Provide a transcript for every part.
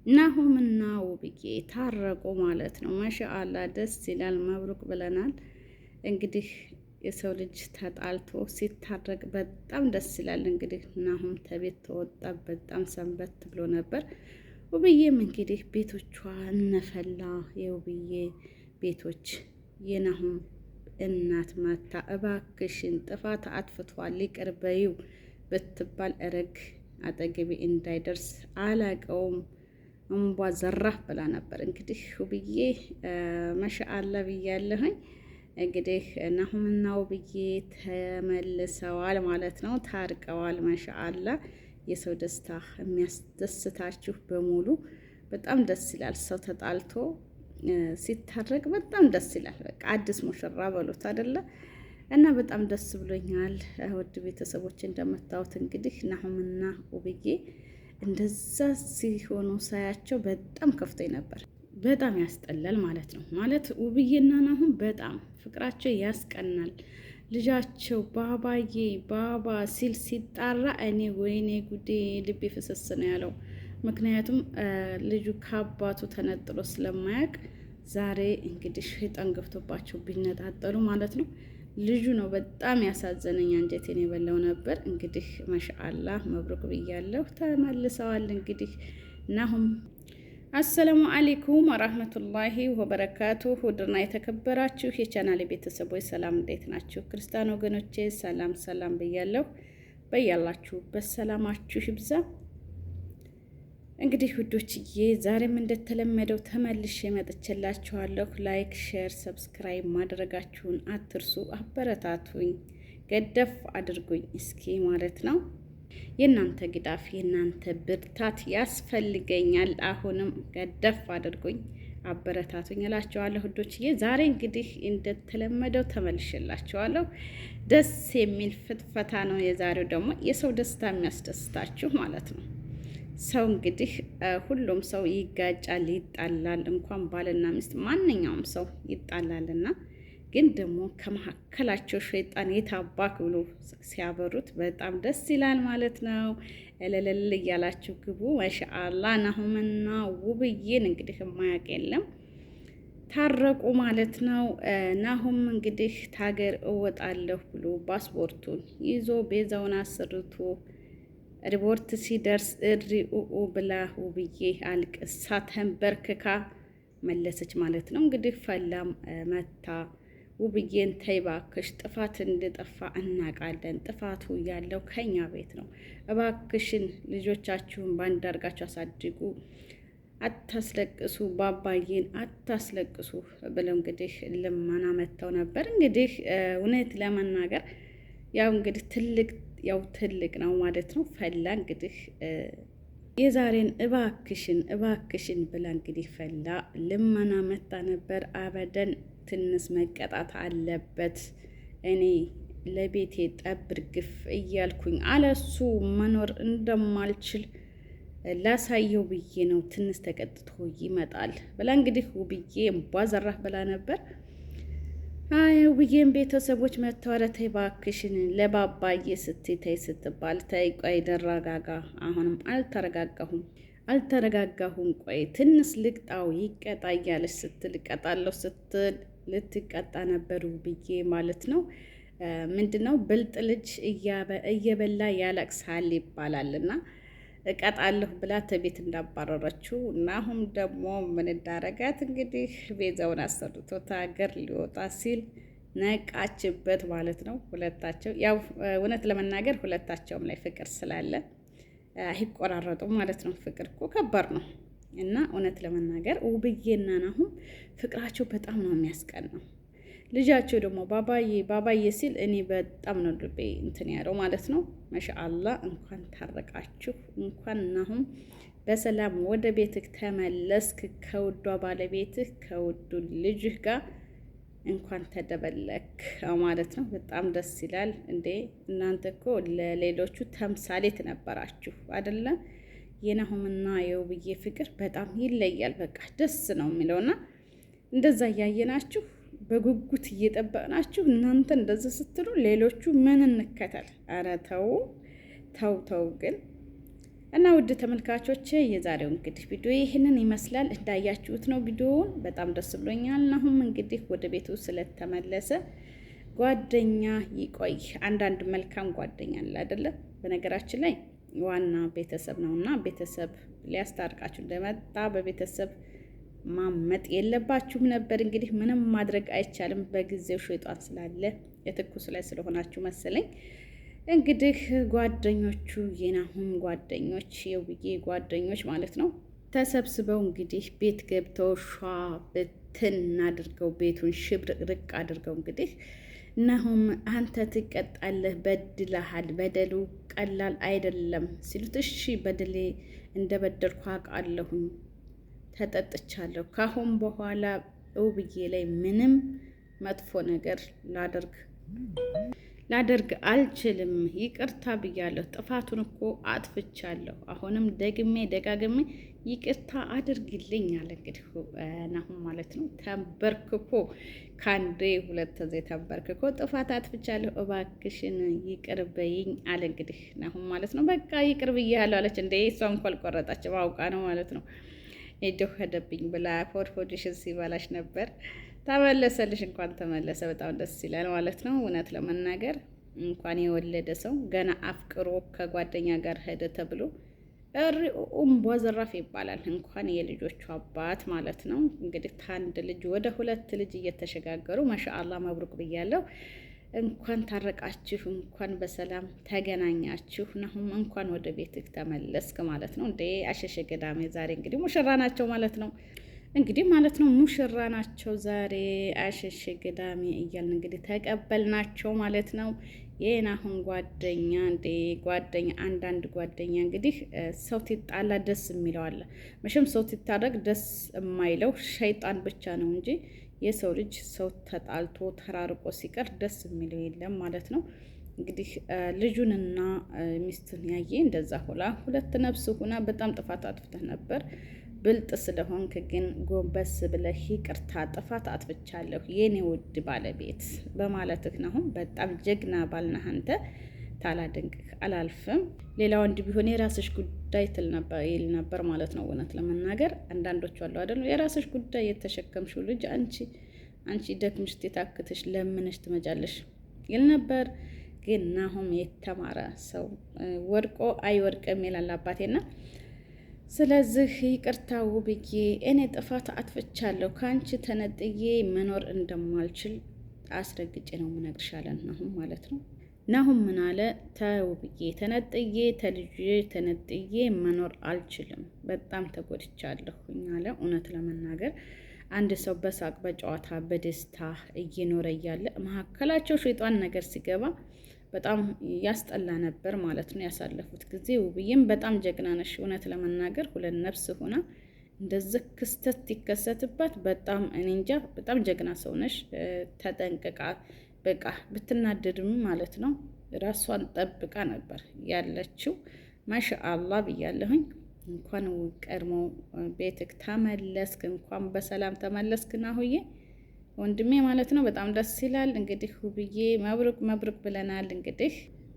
ናሆምና ውብዬ ታረቁ ማለት ነው። ማሻአላ ደስ ይላል። መብሩክ ብለናል። እንግዲህ የሰው ልጅ ተጣልቶ ሲታረቅ በጣም ደስ ይላል። እንግዲህ ናሆም ተቤት ተወጣ፣ በጣም ሰንበት ብሎ ነበር። ውብዬም እንግዲህ ቤቶቿ እነፈላ የውብዬ ቤቶች የናሆም እናት ማታ እባክሽን ጥፋት አጥፍቷል ይቅር በይው ብትባል እረግ አጠገቤ እንዳይደርስ አላቀውም እምቧ ዘራፍ ብላ ነበር። እንግዲህ ውብዬ ማሻአላ ብያለሁኝ። እንግዲህ ናሆምና ውብዬ ተመልሰዋል ማለት ነው። ታርቀዋል። ማሻአላ የሰው ደስታ የሚያስደስታችሁ በሙሉ በጣም ደስ ይላል። ሰው ተጣልቶ ሲታረቅ በጣም ደስ ይላል። በቃ አዲስ ሙሽራ በሉት አይደለ? እና በጣም ደስ ብሎኛል። ውድ ቤተሰቦች እንደምታዩት እንግዲህ ናሆምና ውብዬ እንደዛ ሲሆኑ ሳያቸው በጣም ከፍቶኝ ነበር። በጣም ያስጠላል ማለት ነው። ማለት ውብዬና ናሆም በጣም ፍቅራቸው ያስቀናል። ልጃቸው ባባዬ ባባ ሲል ሲጣራ እኔ ወይኔ ጉዴ ልቤ ፍስስ ነው ያለው። ምክንያቱም ልጁ ከአባቱ ተነጥሎ ስለማያውቅ ዛሬ እንግዲህ ሸይጣን ገብቶባቸው ቢነጣጠሉ ማለት ነው። ልጁ ነው በጣም ያሳዘነኝ፣ አንጀቴን የበላው ነበር። እንግዲህ ማሻአላህ መብሩክ ብያለሁ። ተመልሰዋል እንግዲህ ናሆም። አሰላሙ አሌይኩም ወራህመቱላሂ ወበረካቱ። ውድና የተከበራችሁ የቻናል ቤተሰቦች ሰላም፣ እንዴት ናችሁ? ክርስቲያን ወገኖቼ ሰላም ሰላም ብያለሁ። በያላችሁበት ሰላማችሁ ይብዛ። እንግዲህ ውዶችዬ ዛሬም እንደተለመደው ተመልሼ መጥቼላችኋለሁ። ላይክ፣ ሼር፣ ሰብስክራይብ ማድረጋችሁን አትርሱ። አበረታቱኝ፣ ገደፍ አድርጉኝ እስኪ ማለት ነው። የእናንተ ግዳፍ የእናንተ ብርታት ያስፈልገኛል። አሁንም ገደፍ አድርጉኝ፣ አበረታቱኝ እላችኋለሁ ውዶችዬ። ዛሬ እንግዲህ እንደተለመደው ተመልሼላችኋለሁ። ደስ የሚል ፍትፈታ ነው የዛሬው። ደግሞ የሰው ደስታ የሚያስደስታችሁ ማለት ነው። ሰው እንግዲህ ሁሉም ሰው ይጋጫል፣ ይጣላል። እንኳን ባልና ሚስት ማንኛውም ሰው ይጣላልና ግን ደግሞ ከመካከላቸው ሸይጣን የታባክ ብሎ ሲያበሩት በጣም ደስ ይላል ማለት ነው። እልልል እያላችሁ ግቡ። ማሻአላ ናሆምና ውብዬን እንግዲህ የማያውቅ የለም፣ ታረቁ ማለት ነው። ናሆም እንግዲህ ታገር እወጣለሁ ብሎ ፓስፖርቱን ይዞ ቤዛውን አሰርቶ ሪፖርት ሲደርስ እሪ ኡኡ ብላ ውብዬ አልቅሳ ተንበርክካ መለሰች ማለት ነው። እንግዲህ ፈላም መታ ውብዬን ተይ እባክሽ ጥፋት እንደጠፋ እናውቃለን፣ ጥፋቱ ያለው ከኛ ቤት ነው፣ እባክሽን ልጆቻችሁን በአንድ አድርጋችሁ አሳድጉ፣ አታስለቅሱ፣ ባባዬን አታስለቅሱ ብለው እንግዲህ ልመና መጥተው ነበር። እንግዲህ እውነት ለመናገር ያው እንግዲህ ትልቅ ነው ማለት ነው። ፈላ እንግዲህ የዛሬን እባክሽን እባክሽን ብላ እንግዲህ ፈላ ልመና መጣ ነበር። አበደን ትንስ መቀጣት አለበት፣ እኔ ለቤቴ ጠብር ግፍ እያልኩኝ አለሱ መኖር እንደማልችል ላሳየው ብዬ ነው፣ ትንስ ተቀጥቶ ይመጣል ብላ እንግዲህ ውብዬ ቧዘራህ ብላ ነበር። ውብዬም ቤተሰቦች መተዋለ ተይ እባክሽን ለባባዬ ስትይ ስትባል ተይ ቆይ ደረጋጋ፣ አሁንም አልተረጋጋሁም ቆይ ትንስ ልቅጣው ይቀጣ እያለች ስትል እቀጣለሁ ስትል ልትቀጣ ነበር ውብዬ ማለት ነው። ምንድነው ብልጥ ልጅ እየበላ ያለቅሳል ይባላልና እቀጣለሁ ብላ ተቤት እንዳባረረችው እና አሁን ደግሞ ምን እንዳረጋት እንግዲህ ቤዛውን አሰርቶ ሀገር ሊወጣ ሲል ነቃችበት ማለት ነው። ሁለታቸው ያው እውነት ለመናገር ሁለታቸውም ላይ ፍቅር ስላለ አይቆራረጡም ማለት ነው። ፍቅር እኮ ከባድ ነው እና እውነት ለመናገር ውብዬና ናሆም ፍቅራቸው በጣም ነው የሚያስቀናው። ልጃቸው ደግሞ ባባዬ ሲል እኔ በጣም ነው ልቤ እንትን ያለው ማለት ነው። ማሻአላ እንኳን ታረቃችሁ፣ እንኳን ናሆም በሰላም ወደ ቤትህ ተመለስክ፣ ከውዷ ባለቤትህ ከውዱ ልጅህ ጋር እንኳን ተደበለክ ማለት ነው። በጣም ደስ ይላል። እንዴ እናንተ እኮ ለሌሎቹ ተምሳሌት ነበራችሁ አይደለ? የናሆምና የውብዬ ፍቅር በጣም ይለያል። በቃ ደስ ነው የሚለውና እንደዛ እያየናችሁ በጉጉት እየጠበቅናችሁ እናንተ እንደዚህ ስትሉ ሌሎቹ ምን እንከተል? ኧረ ተው ተው ተው። ግን እና ውድ ተመልካቾች የዛሬው እንግዲህ ቪዲዮ ይህንን ይመስላል። እንዳያችሁት ነው ቪዲዮውን። በጣም ደስ ብሎኛል። አሁን እንግዲህ ወደ ቤቱ ስለተመለሰ ጓደኛ ይቆይ። አንዳንድ መልካም ጓደኛ አለ አይደለም? በነገራችን ላይ ዋና ቤተሰብ ነውና ቤተሰብ ሊያስታርቃችሁ እንደመጣ በቤተሰብ ማመጥ የለባችሁም ነበር። እንግዲህ ምንም ማድረግ አይቻልም። በጊዜው ሸይጣን ስላለ የትኩስ ላይ ስለሆናችሁ መሰለኝ። እንግዲህ ጓደኞቹ የናሁም ጓደኞች የውብዬ ጓደኞች ማለት ነው ተሰብስበው እንግዲህ ቤት ገብተው ሿ ብትን አድርገው ቤቱን ሽብርቅርቅ አድርገው እንግዲህ ናሁም አንተ ትቀጣለህ፣ በድለሃል፣ በደሉ ቀላል አይደለም ሲሉት እሺ በደሌ እንደበደልኩ አውቃለሁኝ፣ ተጠጥቻለሁ። ካሁን በኋላ ውብዬ ላይ ምንም መጥፎ ነገር ላደርግ አልችልም። ይቅርታ ብያለሁ። ጥፋቱን እኮ አጥፍቻለሁ። አሁንም ደግሜ ደጋግሜ ይቅርታ አድርግልኝ አለ። እንግዲህ ናሁም ማለት ነው ተንበርክኮ ከአንዴ ሁለት ጊዜ ተንበርክኮ ጥፋት አጥፍቻለሁ፣ እባክሽን ይቅር በይኝ አለ። እንግዲህ ናሁም ማለት ነው በቃ ይቅር ብያለሁ አለች። እንደ እሷ እንኳን አልቆረጣችም አውቃ ነው ማለት ነው። ሄደው ሄደብኝ ብላ ሆድሽን ሲበላሽ ነበር። ተመለሰልሽ፣ እንኳን ተመለሰ። በጣም ደስ ይላል ማለት ነው። እውነት ለመናገር እንኳን የወለደ ሰው ገና አፍቅሮ ከጓደኛ ጋር ሄደ ተብሎ ቦዘራፍ ይባላል። እንኳን የልጆቹ አባት ማለት ነው። እንግዲህ ከአንድ ልጅ ወደ ሁለት ልጅ እየተሸጋገሩ ማሻአላህ መብሩክ ብያለሁ። እንኳን ታረቃችሁ፣ እንኳን በሰላም ተገናኛችሁ። ናሁም እንኳን ወደ ቤትህ ተመለስክ ማለት ነው። እንደ አሸሸ ገዳሜ ዛሬ እንግዲህ ሙሽራ ናቸው ማለት ነው። እንግዲህ ማለት ነው ሙሽራ ናቸው ዛሬ አሸሸ ገዳሜ እያልን እንግዲህ ተቀበልናቸው ማለት ነው። የናሁም ጓደኛ ጓደኛ አንዳንድ ጓደኛ እንግዲህ ሰው ትጣላ ደስ የሚለው አለ። መቼም ሰው ትታረቅ ደስ የማይለው ሸይጣን ብቻ ነው እንጂ የሰው ልጅ ሰው ተጣልቶ ተራርቆ ሲቀር ደስ የሚለው የለም ማለት ነው። እንግዲህ ልጁንና ሚስትን ያየ እንደዛ ሆላ ሁለት ነፍስ ሁና በጣም ጥፋት አጥፍተህ ነበር። ብልጥ ስለሆንክ ግን ጎንበስ ብለህ ይቅርታ ጥፋት አጥፍቻለሁ የኔ ውድ ባለቤት በማለትህ ነው። በጣም ጀግና ባልነህ አንተ። ታላደንቅህ አላልፍም። ሌላ ወንድ ቢሆን የራስሽ ጉዳይ ይል ነበር ማለት ነው። እውነት ለመናገር አንዳንዶቹ አሉ አይደል የራስሽ ጉዳይ የተሸከምሽው ልጅ አንቺ ደክምሽ የታክትሽ ለምንሽ ትመጫለሽ ይል ነበር። ግን ናሁም የተማረ ሰው ወድቆ አይወድቅም ይላል አባቴና ስለዚህ ይቅርታ ውብዬ፣ እኔ ጥፋት አጥፍቻለሁ። ከአንቺ ተነጥዬ መኖር እንደማልችል አስረግጬ ነው የምነግርሻለን ናሁም ማለት ነው። ናሁም ምን አለ? ተውብዬ ተነጥዬ ተልጄ ተነጥዬ መኖር አልችልም፣ በጣም ተጎድቻለሁኝ አለ። እውነት ለመናገር አንድ ሰው በሳቅ በጨዋታ በደስታ እየኖረ እያለ መካከላቸው ሸይጣን ነገር ሲገባ በጣም ያስጠላ ነበር ማለት ነው ያሳለፉት ጊዜ። ውብዬም በጣም ጀግና ነሽ። እውነት ለመናገር ሁለት ነፍስ ሆና እንደዚህ ክስተት ይከሰትባት በጣም እኔ እንጃ፣ በጣም ጀግና ሰው ነሽ። ተጠንቅቃ በቃ ብትናደድም ማለት ነው ራሷን ጠብቃ ነበር ያለችው። ማሻአላህ ብያለሁኝ። እንኳን ቀድሞ ቤትክ ተመለስክ፣ እንኳን በሰላም ተመለስክ ናሁዬ ወንድሜ ማለት ነው። በጣም ደስ ይላል። እንግዲህ ውብዬ መብሩክ ብለናል። እንግዲህ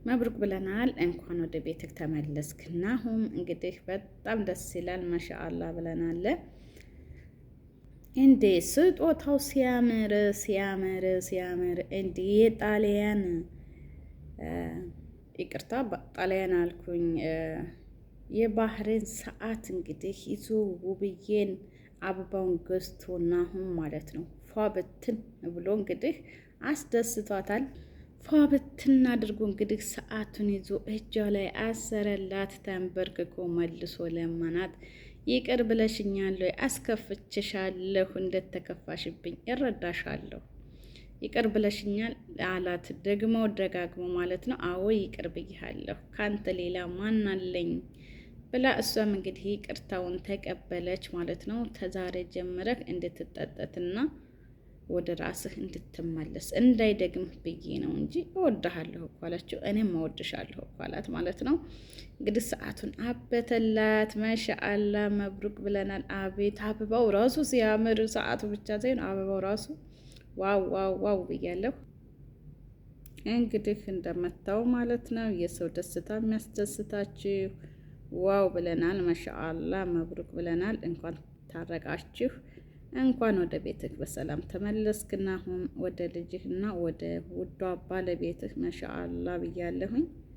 መብሩክ ብለናል። እንኳን ወደ ቤትክ ተመለስክ ናሁም። እንግዲህ በጣም ደስ ይላል። ማሻአላህ ብለናል። እንዴ ስጦታው ሲያምር ሲያምር ሲያምር! እንዴ የጣሊያን ይቅርታ ጣሊያን አልኩኝ፣ የባህሬን ሰዓት እንግዲህ ይዞ ውብዬን አበባውን ገዝቶ ናሁም ማለት ነው ፏ ብትን ብሎ እንግዲህ አስደስቷታል። ፏ ብትን አድርጎ እንግዲህ ሰዓቱን ይዞ እጇ ላይ አሰረላት። ተንበርክኮ መልሶ ለመናት። ይቅር ብለሽኛለሁ፣ አስከፍችሻለሁ፣ እንደተከፋሽብኝ እረዳሻለሁ፣ ይቅር ብለሽኛል አላት። ደግሞ ደጋግሞ ማለት ነው። አዎ ይቅር ብያለሁ፣ ካንተ ሌላ ማን አለኝ ብላ እሷም እንግዲህ ይቅርታውን ተቀበለች ማለት ነው። ከዛሬ ጀምረህ እንድትጠጠትና ወደ ራስህ እንድትመለስ እንዳይደግምህ ብዬ ነው እንጂ እወድሃለሁ እኮ አለችው። እኔም እወድሻለሁ እኮ አላት ማለት ነው። እንግዲህ ሰዓቱን አበተላት። ማሻአላ መብሩክ ብለናል። አቤት አበባው ራሱ ሲያምር፣ ሰዓቱ ብቻ ሳይሆን አበባው ራሱ ዋው ዋው ዋው ብያለሁ። እንግዲህ እንደመታው ማለት ነው። የሰው ደስታ የሚያስደስታችሁ ዋው ብለናል። ማሻአላ መብሩክ ብለናል። እንኳን ታረቃችሁ፣ እንኳን ወደ ቤትህ በሰላም ተመለስክና አሁን ወደ ልጅህና ወደ ውዷ ባለቤትህ ማሻአላ ብያለሁኝ።